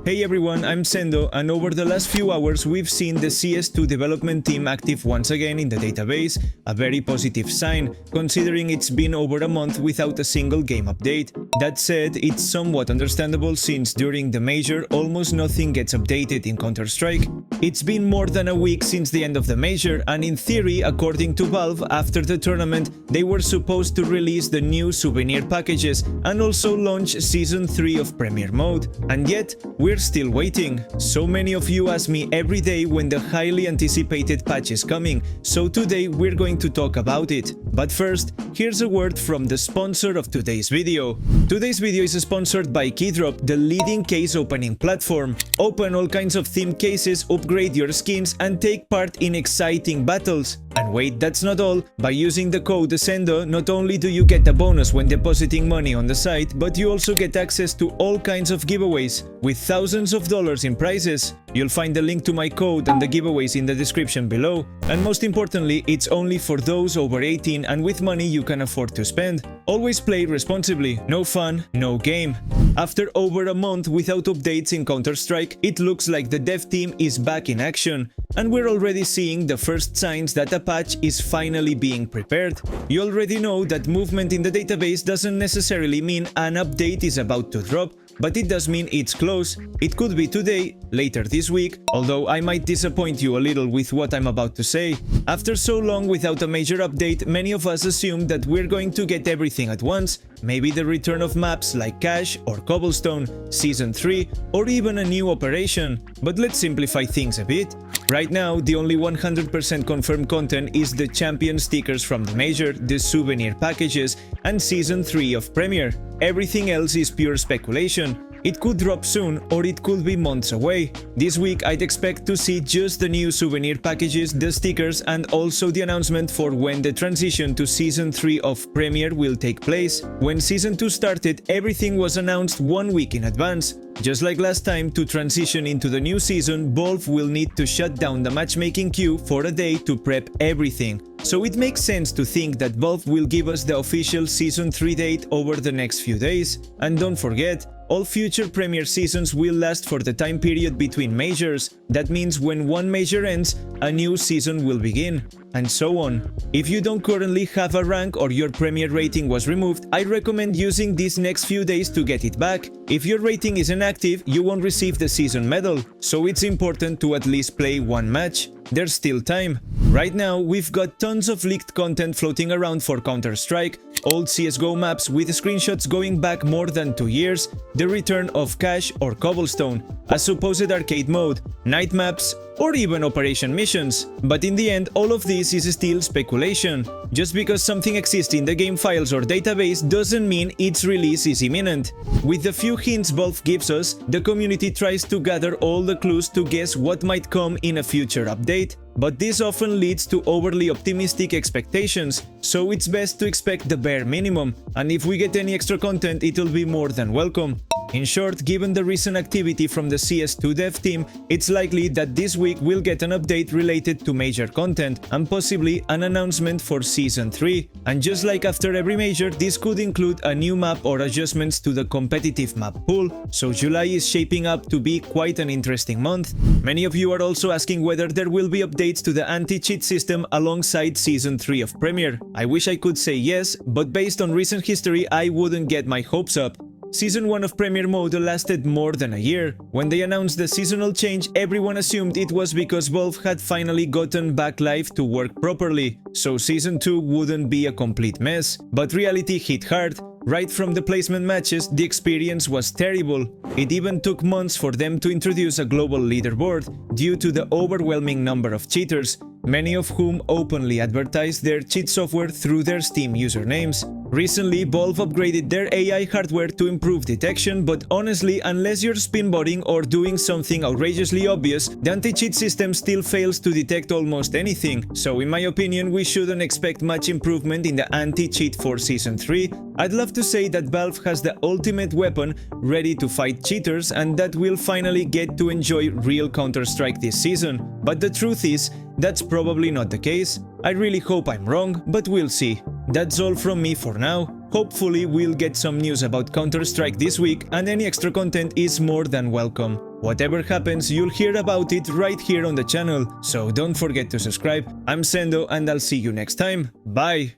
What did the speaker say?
Hey everyone, I'm Sendoh, and over the last few hours we've seen the CS2 development team active once again in the database, a very positive sign, considering it's been over a month without a single game update. That said, it's somewhat understandable since during the major almost nothing gets updated in Counter-Strike. It's been more than a week since the end of the major, and in theory, according to Valve, after the tournament they were supposed to release the new souvenir packages and also launch Season 3 of Premier Mode. And yet, we're still waiting. So many of you ask me every day when the highly anticipated patch is coming, so today we're going to talk about it. But first, here's a word from the sponsor of today's video. Today's video is sponsored by Keydrop, the leading case opening platform. Open all kinds of themed cases, upgrade your skins, and take part in exciting battles. And wait, that's not all. By using the code sendoh, not only do you get a bonus when depositing money on the site, but you also get access to all kinds of giveaways, with thousands of dollars in prizes. You'll find the link to my code and the giveaways in the description below. And most importantly, it's only for those over 18 and with money you can afford to spend. Always play responsibly. No fun, no game. After over a month without updates in Counter-Strike, it looks like the dev team is back in action. And we're already seeing the first signs that a patch is finally being prepared. You already know that movement in the database doesn't necessarily mean an update is about to drop, but it does mean it's close. It could be today, later this week, although I might disappoint you a little with what I'm about to say. After so long without a major update, many of us assume that we're going to get everything at once, maybe the return of maps like Cache or Cobblestone, Season 3, or even a new operation. But let's simplify things a bit. Right now, the only 100% confirmed content is the champion stickers from the major, the souvenir packages, and Season 3 of Premier. Everything else is pure speculation. It could drop soon, or it could be months away. This week I'd expect to see just the new souvenir packages, the stickers, and also the announcement for when the transition to Season 3 of Premier will take place. When Season 2 started, everything was announced 1 week in advance. Just like last time, to transition into the new season, Valve will need to shut down the matchmaking queue for a day to prep everything. So it makes sense to think that Valve will give us the official Season 3 date over the next few days. And don't forget, all future Premier seasons will last for the time period between majors. That means when one major ends, a new season will begin, and so on. If you don't currently have a rank or your Premier rating was removed, I recommend using these next few days to get it back. If your rating is inactive, you won't receive the season medal, so it's important to at least play one match. There's still time. Right now, we've got tons of leaked content floating around for Counter-Strike, old CSGO maps with screenshots going back more than 2 years, the return of Cache or Cobblestone, a supposed arcade mode, night maps, or even operation missions. But in the end, all of this is still speculation. Just because something exists in the game files or database doesn't mean its release is imminent. With the few hints Valve gives us, the community tries to gather all the clues to guess what might come in a future update. But this often leads to overly optimistic expectations, so it's best to expect the bare minimum, and if we get any extra content, it'll be more than welcome. In short, given the recent activity from the CS2 dev team, it's likely that this week we'll get an update related to major content, and possibly an announcement for Season 3. And just like after every major, this could include a new map or adjustments to the competitive map pool, so July is shaping up to be quite an interesting month. Many of you are also asking whether there will be updates to the anti-cheat system alongside Season 3 of Premier. I wish I could say yes, but based on recent history, I wouldn't get my hopes up. Season 1 of Premier Mode lasted more than a year. When they announced the seasonal change, everyone assumed it was because Valve had finally gotten back live to work properly, so Season 2 wouldn't be a complete mess. But reality hit hard. Right from the placement matches, the experience was terrible. It even took months for them to introduce a global leaderboard due to the overwhelming number of cheaters, many of whom openly advertised their cheat software through their Steam usernames. Recently, Valve upgraded their AI hardware to improve detection, but honestly, unless you're spinbotting or doing something outrageously obvious, the anti-cheat system still fails to detect almost anything. So in my opinion, we shouldn't expect much improvement in the anti-cheat for Season 3. I'd love to say that Valve has the ultimate weapon ready to fight cheaters and that we'll finally get to enjoy real Counter-Strike this season. But the truth is, that's probably not the case. I really hope I'm wrong, but we'll see. That's all from me for now. Hopefully we'll get some news about Counter-Strike this week, and any extra content is more than welcome. Whatever happens, you'll hear about it right here on the channel, so don't forget to subscribe. I'm Sendoh and I'll see you next time. Bye!